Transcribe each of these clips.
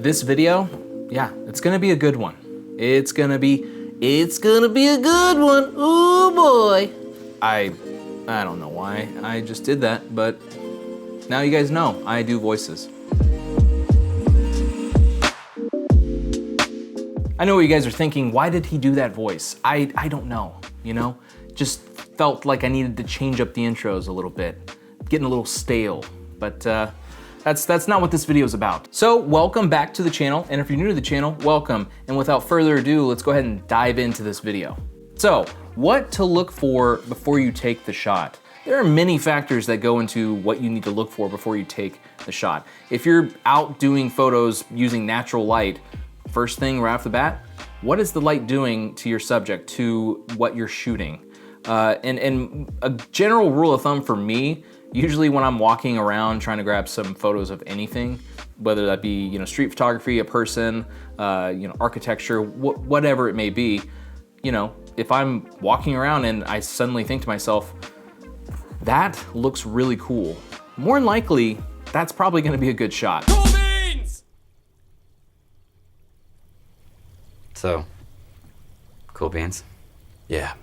this video, yeah, it's gonna be a good one. It's gonna be a good one. Ooh boy. I don't know why I just did that, but now you guys know I do voices. I know what you guys are thinking, why did he do that voice? I don't know, you know? Just felt like I needed to change up the intros a little bit, getting a little stale, but that's not what this video is about. So welcome back to the channel, and if you're new to the channel, welcome. And without further ado, let's go ahead and dive into this video. So, what to look for before you take the shot? There are many factors that go into what you need to look for before you take the shot. If you're out doing photos using natural light, first thing right off the bat, what is the light doing to your subject, to what you're shooting? And a general rule of thumb for me, usually when I'm walking around trying to grab some photos of anything, whether that be, you know, street photography, a person, you know, architecture, whatever it may be, you know, if I'm walking around and I suddenly think to myself, that looks really cool, more than likely, that's probably gonna be a good shot. Cool beans! So, cool beans? Yeah,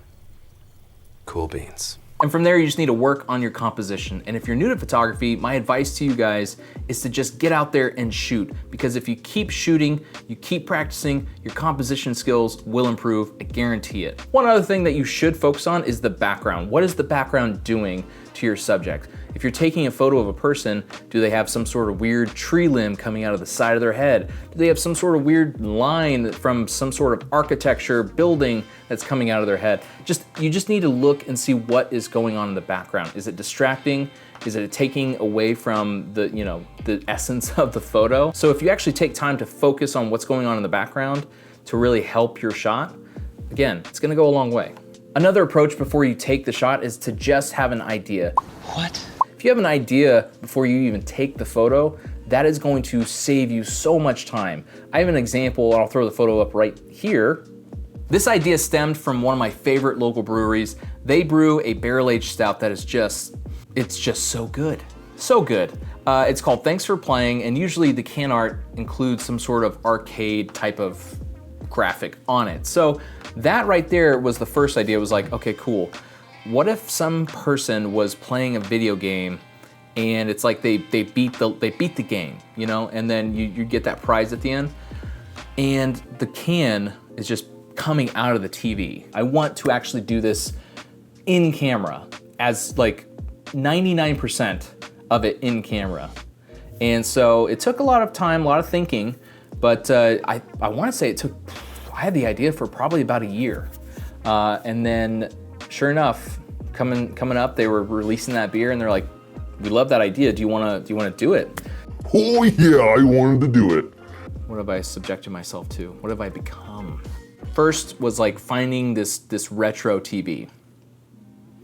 cool beans. And from there, you just need to work on your composition. And if you're new to photography, my advice to you guys is to just get out there and shoot. Because if you keep shooting, you keep practicing, your composition skills will improve, I guarantee it. One other thing that you should focus on is the background. What is the background doing to your subject? If you're taking a photo of a person, do they have some sort of weird tree limb coming out of the side of their head? Do they have some sort of weird line from some sort of architecture, building that's coming out of their head? You just need to look and see what is going on in the background. Is it distracting? Is it taking away from the, you know, the essence of the photo? So if you actually take time to focus on what's going on in the background to really help your shot, again, it's gonna go a long way. Another approach before you take the shot is to just have an idea. What? If you have an idea before you even take the photo, that is going to save you so much time. I have an example, and I'll throw the photo up right here. This idea stemmed from one of my favorite local breweries. They brew a barrel-aged stout that is it's just so good. So good. It's called Thanks for Playing, and usually the can art includes some sort of arcade type of graphic on it. So that right there was the first idea. It was like, okay, cool. What if some person was playing a video game and it's like they beat the game, you know, and then you get that prize at the end, and the can is just coming out of the TV. I want to actually do this in camera, as like 99% of it in camera. And so it took a lot of time, a lot of thinking, but I want to say I had the idea for probably about a year. And then sure enough, coming up, they were releasing that beer and they're like, we love that idea. Do you wanna do it? Oh yeah, I wanted to do it. What have I subjected myself to? What have I become? First was like finding this retro TV.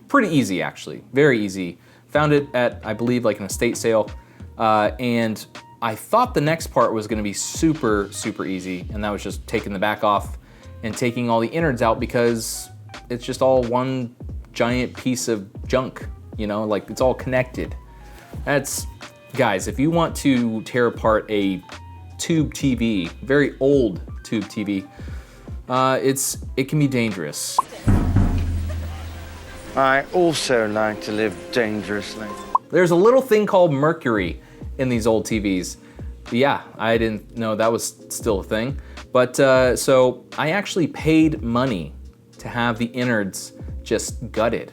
Pretty easy, actually, very easy. Found it at, I believe, like an estate sale. And I thought the next part was gonna be super, super easy. And that was just taking the back off and taking all the innards out, because it's just all one giant piece of junk, you know, like it's all connected. Guys, if you want to tear apart a tube TV, very old tube TV, it can be dangerous. I also like to live dangerously. There's a little thing called mercury in these old TVs. Yeah, I didn't know that was still a thing. But so I actually paid money to have the innards just gutted.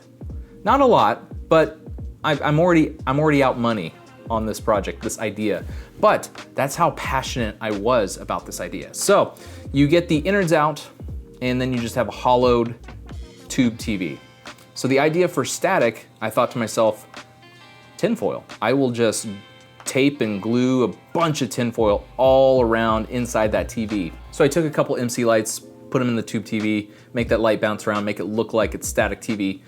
Not a lot, but I'm already out money on this project, this idea. But that's how passionate I was about this idea. So you get the innards out, and then you just have a hollowed tube TV. So the idea for static, I thought to myself, tinfoil. I will just tape and glue a bunch of tinfoil all around inside that TV. So I took a couple MC lights, put them in the tube TV, make that light bounce around, make it look like it's static TV.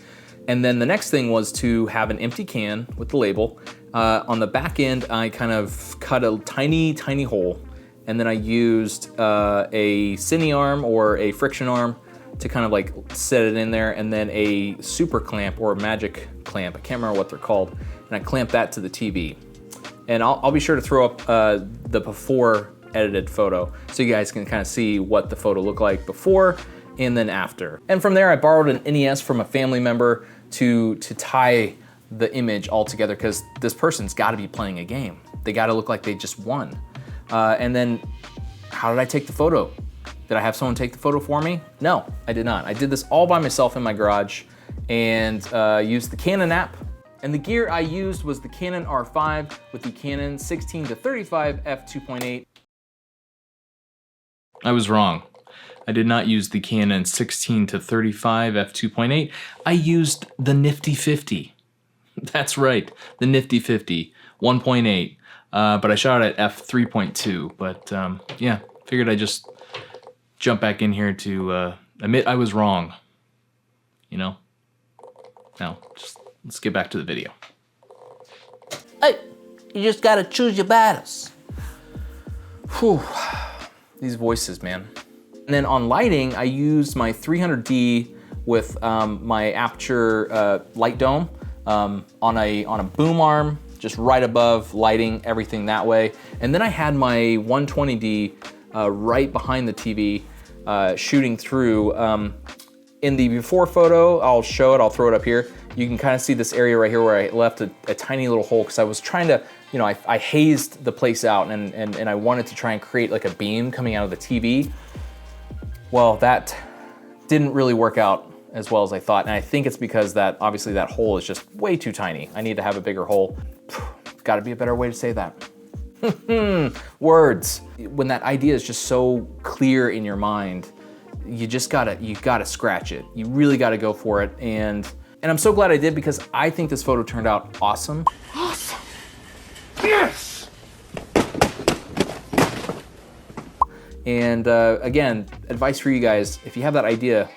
And then the next thing was to have an empty can with the label. On the back end, I kind of cut a tiny, tiny hole, and then I used a cine arm or a friction arm to kind of like set it in there, and then a super clamp or a magic clamp, I can't remember what they're called, and I clamped that to the TV. And I'll be sure to throw up the before edited photo. So you guys can kind of see what the photo looked like before and then after. And from there, I borrowed an NES from a family member to tie the image all together, because this person's gotta be playing a game. They gotta look like they just won. And then, how did I take the photo? Did I have someone take the photo for me? No, I did not. I did this all by myself in my garage and used the Canon app. And the gear I used was the Canon R5 with the Canon 16-35 f2.8. I was wrong. I did not use the Canon 16-35 f2.8. I used the Nifty 50. That's right, the Nifty 50, 1.8. But I shot it at f3.2. But yeah, figured I'd just jump back in here to admit I was wrong. You know? Now, just let's get back to the video. Hey, you just gotta choose your battles. Whew. These voices, man. And then on lighting, I used my 300D with my aperture light dome on a boom arm, just right above, lighting everything that way. And then I had my 120D right behind the TV, shooting through. In the before photo, I'll show it, I'll throw it up here. You can kind of see this area right here where I left a tiny little hole, because I was trying to, you know, I hazed the place out and I wanted to try and create like a beam coming out of the TV. Well, that didn't really work out as well as I thought. And I think it's because that, obviously that hole is just way too tiny. I need to have a bigger hole. Gotta be a better way to say that. Words. When that idea is just so clear in your mind, you gotta scratch it. You really gotta go for it. And I'm so glad I did, because I think this photo turned out awesome. Awesome. Yes! And again, advice for you guys, if you have that idea,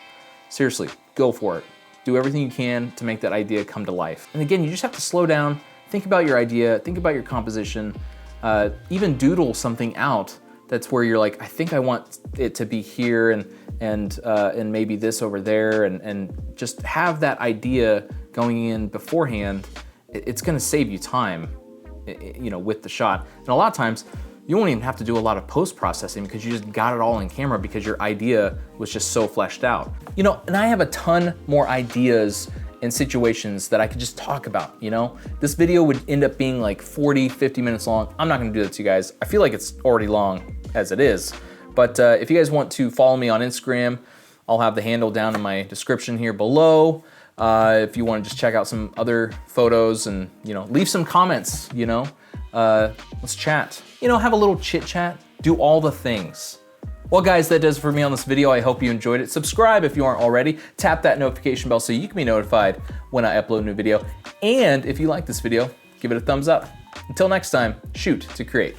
seriously, go for it. Do everything you can to make that idea come to life. And again, you just have to slow down, think about your idea, think about your composition, even doodle something out that's where you're like, I think I want it to be here and maybe this over there, and just have that idea going in beforehand. It's gonna save you time, you know, with the shot. And a lot of times, you won't even have to do a lot of post-processing, because you just got it all in camera because your idea was just so fleshed out. You know, and I have a ton more ideas and situations that I could just talk about, you know? This video would end up being like 40, 50 minutes long. I'm not gonna do that to you guys. I feel like it's already long as it is. But if you guys want to follow me on Instagram, I'll have the handle down in my description here below. If you wanna just check out some other photos and, you know, leave some comments, you know? Let's chat. You know, have a little chit chat, do all the things. Well guys, that does it for me on this video. I hope you enjoyed it. Subscribe if you aren't already. Tap that notification bell so you can be notified when I upload a new video. And if you like this video, give it a thumbs up. Until next time, shoot to create.